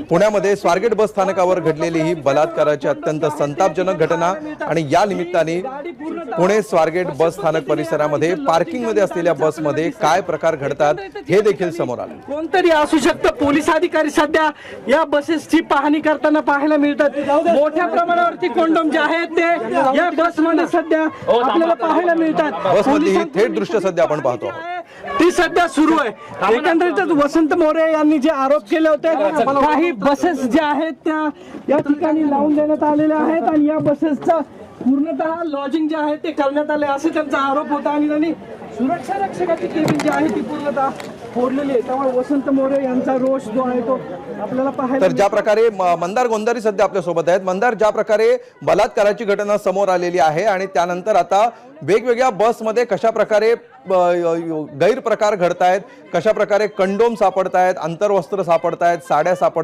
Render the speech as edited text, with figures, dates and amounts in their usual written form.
पुण्यामध्ये स्वारगेट बस स्थानकावर घडलेली ही बलात्काराची अत्यंत संतापजनक घटना आणि या निमित्ताने पुणे स्वारगेट बस स्थानक परिसरामध्ये पार्किंगमध्ये असलेल्या बसमध्ये काय प्रकार घडतात हे देखील समोर आले। कोणतरी असू शकतं, पोलीस अधिकारी सध्या या बसेसची पाहणी करताना पाहायला मिळतात। मोठ्या प्रमाणावरती कॉन्डोम जे आहेत ते या बसमध्ये सध्या आपल्याला पाहायला मिळतात। बसमधली ही थेट दृश्य सध्या आपण पाहतो आहोत। ती सध्या सुरू आहे। एकंदरीतच वसंत मोरे यांनी जे आरोप केले होते, काही बसेस ज्या आहेत त्या या ठिकाणी लावून देण्यात आलेल्या आहेत आणि या बसेसचा पूर्णतः लॉजिंग जे आहे ते करण्यात आले असे त्यांचा आरोप होता आणि त्यांनी सुरक्षा रक्षकाची केबिन जी आहे ती पूर्णतः फोडलेली आहे। त्यामुळे वसंत मोरे यांचा रोष जो आहे तो आपल्याला पाहायला तर ज्या प्रकारे मंदार गोंधारी सध्या आपल्या सोबत आहेत। मंदार, ज्या प्रकारे बलात्काराची घटना समोर आलेली आहे आणि त्यानंतर आता वेगवेगळ्या बसमध्ये कशा प्रकारे गैरप्रकार घडतायत, कशा प्रकारे कंडोम सापडतायत, अंतर्वस्त्र सापडतायत, साड्या सापडतायत,